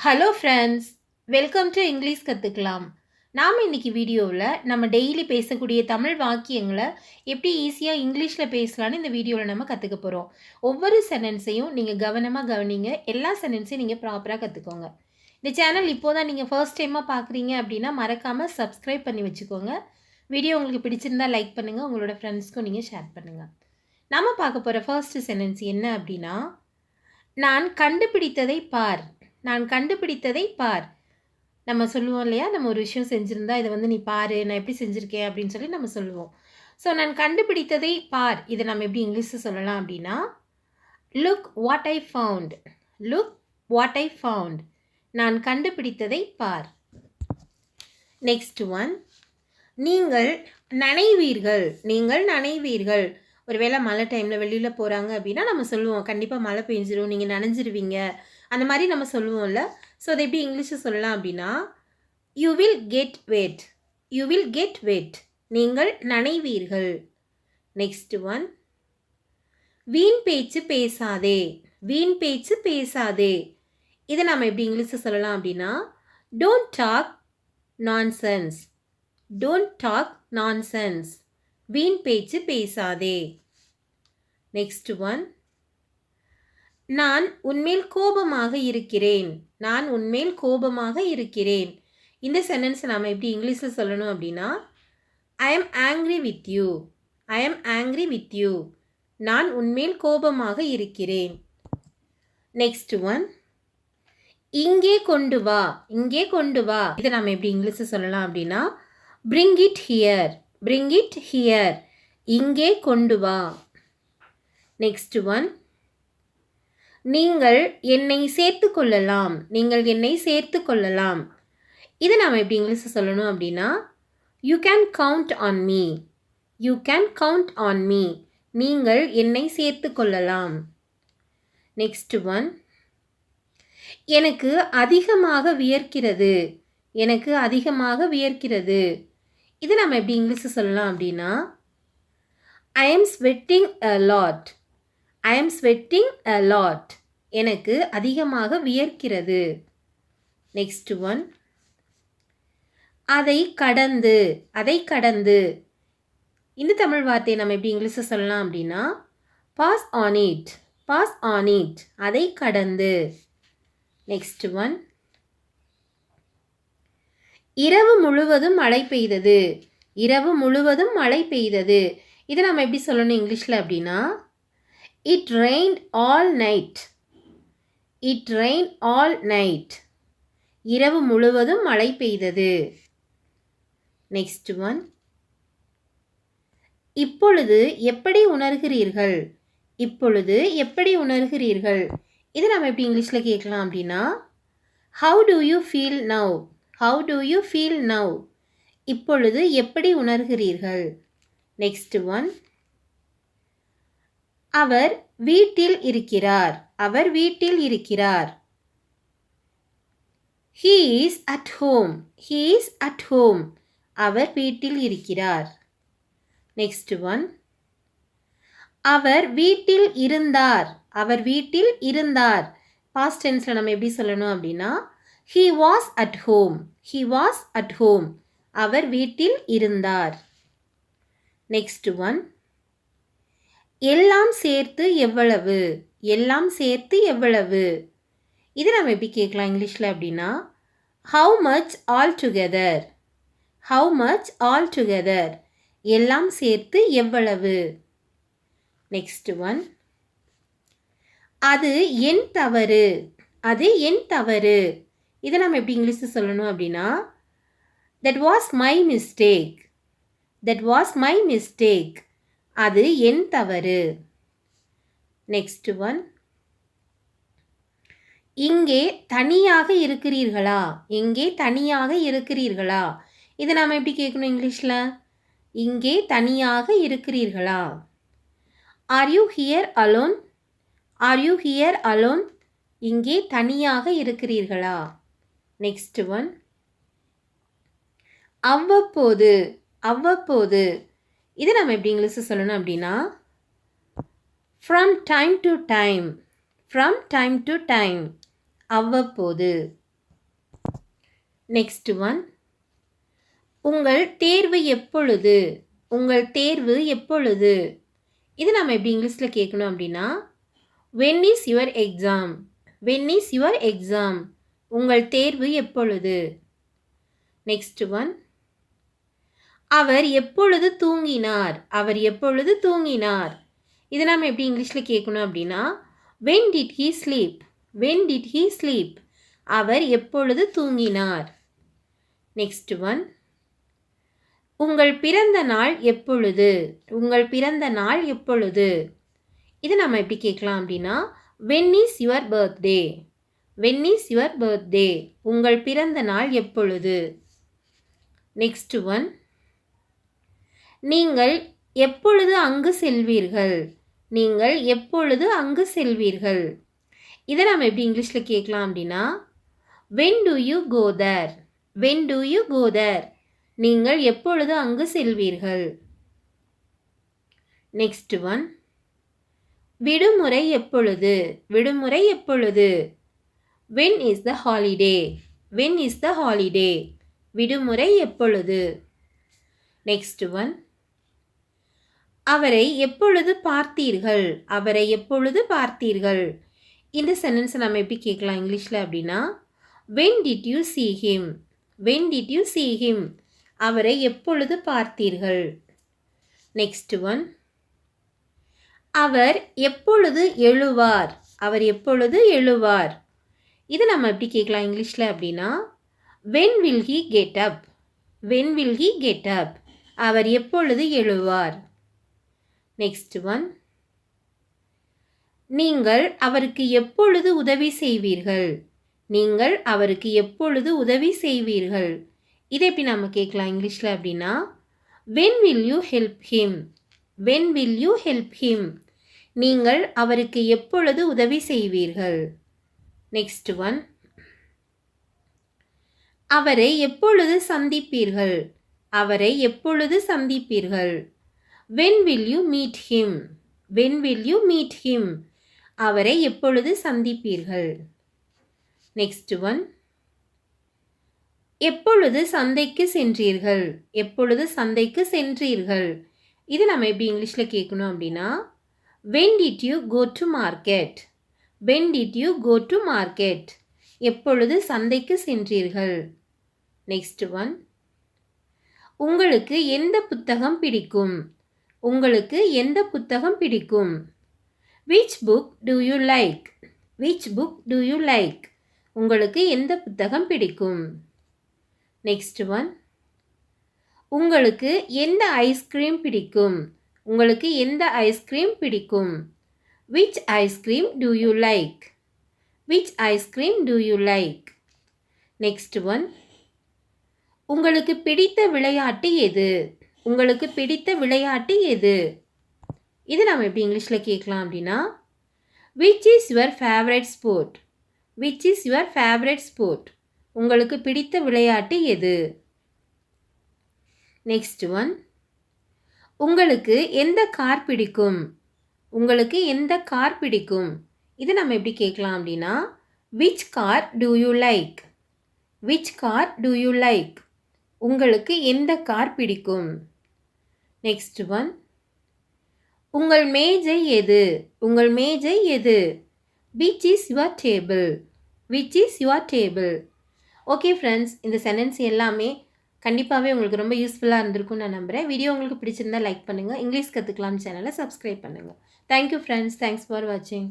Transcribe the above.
Hello friends, welcome to English கற்றுக்கலாம். நாம் இன்றைக்கி வீடியோவில் நம்ம டெய்லி பேசக்கூடிய தமிழ் வாக்கியங்களை எப்படி ஈஸியாக இங்கிலீஷில் பேசலான்னு இந்த வீடியோவில் நம்ம கற்றுக்க போகிறோம். ஒவ்வொரு சென்டென்ஸையும் நீங்கள் கவனமாக கவனிங்க. எல்லா சென்டென்ஸையும் நீங்கள் ப்ராப்பராக கற்றுக்கோங்க. இந்த சேனல் இப்போ தான் நீங்கள் ஃபர்ஸ்ட் டைமாக பார்க்குறீங்க அப்படின்னா மறக்காமல் சப்ஸ்கிரைப் பண்ணி வச்சுக்கோங்க. வீடியோ உங்களுக்கு பிடிச்சிருந்தால் லைக் பண்ணுங்கள், உங்களோட ஃப்ரெண்ட்ஸ்க்கும் நீங்கள் ஷேர் பண்ணுங்கள். நம்ம பார்க்க போகிற ஃபர்ஸ்ட் சென்டென்ஸ் என்ன அப்படின்னா, நான் கண்டுபிடித்ததை பார். நான் கண்டுபிடித்ததை பார். நம்ம சொல்லுவோம் இல்லையா, நம்ம ஒரு விஷயம் செஞ்சுருந்தா இதை நீ பாரு, நான் எப்படி செஞ்சுருக்கேன் அப்படின்னு சொல்லி நம்ம சொல்லுவோம். ஸோ நான் கண்டுபிடித்ததை பார், இதை நம்ம எப்படி இங்கிலீஷில் சொல்லலாம் அப்படின்னா, look what I found. Look what I found. நான் கண்டுபிடித்ததை பார். நெக்ஸ்ட் ஒன், நீங்கள் நனைவீர்கள். நீங்கள் நனைவீர்கள். ஒருவேளை மழை டைமில் வெளியில் போகிறாங்க அப்படின்னா நம்ம சொல்லுவோம், கண்டிப்பாக மழை பெஞ்சிரும், நீங்கள் நனைஞ்சிருவீங்க, அந்த மாதிரி நம்ம சொல்லுவோம்ல. ஸோ அதை எப்படி இங்கிலீஷில் சொல்லலாம் அப்படின்னா, you will get wet. You will get wet. நீங்கள் நனைவீர்கள். நெக்ஸ்ட் ஒன், வீண் பேச்சு பேசாதே. வீண் பேச்சு பேசாதே. இதை நம்ம எப்படி இங்கிலீஷில் சொல்லலாம் அப்படின்னா, don't talk nonsense. Don't talk nonsense. வீண் பேச்சு பேசாதே. நெக்ஸ்ட் ஒன், நான் உன்மேல் கோபமாக இருக்கிறேன். நான் உன்மேல் கோபமாக இருக்கிறேன். இந்த சென்டென்ஸை நாம் எப்படி இங்கிலீஷில் சொல்லணும் அப்படின்னா, I am angry with you. I am angry with you. நான் உன்மேல் கோபமாக இருக்கிறேன். நெக்ஸ்ட் ஒன், இங்கே கொண்டு வா. இங்கே கொண்டு வா. இதை நாம் எப்படி இங்கிலீஷில் சொல்லலாம் அப்படின்னா, bring it here. Bring it here. இங்கே கொண்டு வா. நெக்ஸ்ட் ஒன், நீங்கள் என்னை சேர்த்து கொள்ளலாம். நீங்கள் என்னை சேர்த்து கொள்ளலாம். இதை நாம் எப்படி இங்கிலீஷில் சொல்லணும் அப்படின்னா, you can count on me. You can count on me. நீங்கள் என்னை சேர்த்து கொள்ளலாம். நெக்ஸ்ட் ஒன், எனக்கு அதிகமாக வியர்க்கிறது. எனக்கு அதிகமாக வியர்க்கிறது. இதை நம்ம எப்படி இங்கிலீஷில் சொல்லலாம் அப்படின்னா, I am sweating a lot. I am sweating a lot. எனக்கு அதிகமாக வியர்க்கிறது. நெக்ஸ்ட் ஒன், அதை கடந்து. அதை கடந்து. இந்த தமிழ் வார்த்தையை நம்ம எப்படி இங்கிலீஷில் சொல்லலாம் அப்படின்னா, pass on it. Pass on it. அதை கடந்து. நெக்ஸ்ட் ஒன், இரவு முழுவதும் மழை பெய்தது. இரவு முழுவதும் மழை பெய்தது. இதை நம்ம எப்படி சொல்லணும் இங்கிலீஷில் அப்படின்னா, it rained all night. It rain all night. இரவு முழுவதும் மழை பெய்தது. நெக்ஸ்ட் ஒன், இப்பொழுது எப்படி உணர்கிறீர்கள். இப்பொழுது எப்படி உணர்கிறீர்கள். இதை நம்ம எப்படி இங்கிலீஷில் கேட்கலாம் அப்படின்னா, how to you feel now. How to you feel now. இப்பொழுது எப்படி உணர்கிறீர்கள். நெக்ஸ்ட் ஒன், அவர் வீட்டில் இருக்கிறார். அவர் வீட்டில் இருக்கிறார். He is at home. He is at home. அவர் வீட்டில் இருக்கிறார். நெக்ஸ்ட் ஒன், அவர் வீட்டில் இருந்தார். அவர் வீட்டில் இருந்தார். பாஸ்ட் டென்ஸில் நம்ம எப்படி சொல்லணும் அப்படின்னா, he was at home. He was at home. அவர் வீட்டில் இருந்தார். நெக்ஸ்ட் ஒன், எல்லாம் சேர்த்து எவ்வளவு. எல்லாம் சேர்த்து எவ்வளவு. இது நம்ம எப்படி கேட்கலாம் இங்கிலீஷில் அப்படின்னா, how much all together. How much all together. எல்லாம் சேர்த்து எவ்வளவு. நெக்ஸ்ட் ஒன், அது என் தவறு. அது என் தவறு. இதை நம்ம எப்படி இங்கிலீஷில் சொல்லணும் அப்படின்னா, that was my mistake. That was my mistake. அது என் தவறு. நெக்ஸ்ட் ஒன், இங்கே தனியாக இருக்கிறீர்களா. இங்கே தனியாக இருக்கிறீர்களா. இதை நாம் எப்படி கேட்கணும் இங்கிலீஷில், இங்கே தனியாக இருக்கிறீர்களா. Are you here alone. Are you here alone. இங்கே தனியாக இருக்கிறீர்களா. நெக்ஸ்ட் ஒன், அவ்வப்போது. அவ்வப்போது. இதை நம்ம எப்படி இங்கிலீஷில் சொல்லணும் அப்படின்னா, from time to time. From time to time. அவ்வப்போது. Next one. உங்கள் தேர்வு எப்பொழுது? உங்கள் தேர்வு எப்பொழுது? இது நம்ம எப்படி இங்கிலீஷில் கேட்கணும் அப்படின்னா, when is your exam? when is your exam? உங்கள் தேர்வு எப்பொழுது? Next one. அவர் எப்பொழுது தூங்கினார்? அவர் எப்பொழுது தூங்கினார்? இது நம்ம எப்படி இங்கிலீஷில் கேட்கணும் அப்படின்னா, when did he sleep? when did he sleep? அவர் எப்பொழுது தூங்கினார்? Next one. உங்கள் பிறந்த நாள் எப்பொழுது? உங்கள் பிறந்த நாள் எப்பொழுது? இது நம்ம எப்படி கேட்கலாம் அப்படின்னா, when is your birthday? when is your birthday? உங்கள் பிறந்த நாள் எப்பொழுது? Next one. நீங்கள் எப்பொழுது அங்கு செல்வீர்கள்? நீங்கள் எப்பொழுது அங்கு செல்வீர்கள்? இதை நம்ம எப்படி இங்கிலீஷில் கேட்கலாம் அப்படின்னா, when do you go there? when do you go there? நீங்கள் எப்பொழுது அங்கு செல்வீர்கள்? Next one. விடுமுறை எப்பொழுது? விடுமுறை எப்பொழுது? when is the holiday? when is the holiday? விடுமுறை எப்பொழுது? Next one. அவரை எப்பொழுது பார்த்தீர்கள்? அவரை எப்பொழுது பார்த்தீர்கள்? இந்த சென்டென்ஸை நம்ம எப்படி கேட்கலாம் இங்கிலீஷில் அப்படின்னா, when did you see him? when did you see him? அவரை எப்பொழுது பார்த்தீர்கள்? Next one. அவர் எப்பொழுது எழுவார்? அவர் எப்பொழுது எழுவார்? இது நம்ம எப்படி கேட்கலாம் இங்கிலீஷில் அப்படின்னா, when will he get up? when will he get up? அவர் எப்பொழுது எழுவார்? Next one. நீங்கள் அவருக்கு எப்பொழுது உதவி செய்வீர்கள்? நீங்கள் அவருக்கு எப்பொழுது உதவி செய்வீர்கள்? இதை எப்படி நம்ம கேட்கலாம் இங்கிலீஷில் அப்படின்னா, when will you help him? when will you help him? நீங்கள் அவருக்கு எப்பொழுது உதவி செய்வீர்கள்? Next one. அவரை எப்பொழுது சந்திப்பீர்கள்? அவரை எப்பொழுது சந்திப்பீர்கள்? when will you meet him? when will you meet him? அவரை எப்பொழுது சந்திப்பீர்கள்? Next one. எப்பொழுது சந்தைக்கு சென்றீர்கள்? எப்பொழுது சந்தைக்கு சென்றீர்கள்? இது நம்ம எப்படி இங்கிலீஷில் கேட்கணும் அப்படின்னா, when did you go to market? when did you go to market? எப்பொழுது சந்தைக்கு சென்றீர்கள்? Next one. உங்களுக்கு எந்த புத்தகம் பிடிக்கும்? உங்களுக்கு எந்த புத்தகம் பிடிக்கும்? which book do you like? which book do you like? உங்களுக்கு எந்த புத்தகம் பிடிக்கும்? Next one. உங்களுக்கு எந்த ஐஸ்கிரீம் பிடிக்கும்? உங்களுக்கு எந்த ஐஸ்கிரீம் பிடிக்கும்? which ice cream do you like? which ice cream do you like? Next one. உங்களுக்கு பிடித்த விளையாட்டு எது? உங்களுக்கு பிடித்த விளையாட்டு எது? இது நம்ம எப்படி இங்கிலீஷில் கேட்கலாம் அப்படின்னா, which is your favorite sport? which is your favorite sport? உங்களுக்கு பிடித்த விளையாட்டு எது? Next one. உங்களுக்கு எந்த கார் பிடிக்கும்? உங்களுக்கு எந்த கார் பிடிக்கும்? இது நம்ம எப்படி கேட்கலாம் அப்படின்னா, which car do you like? which car do you like? உங்களுக்கு எந்த கார் பிடிக்கும்? Next one. உங்கள் மேஜை எது? உங்கள் மேஜை எது? which is your table? which is your table? Okay friends, இந்த சென்டென்ஸ் எல்லாமே கண்டிப்பாகவே உங்களுக்கு ரொம்ப யூஸ்ஃபுல்லாக இருந்திருக்கும்னு நான் நம்புகிறேன். வீடியோ உங்களுக்கு பிடிச்சிருந்தால் லைக் பண்ணுங்கள். இங்கிலீஷ் கற்றுக்கலாம் சேனலை சப்ஸ்கிரைப் பண்ணுங்கள். Thank you friends. தேங்க்ஸ் ஃபார் வாட்சிங்.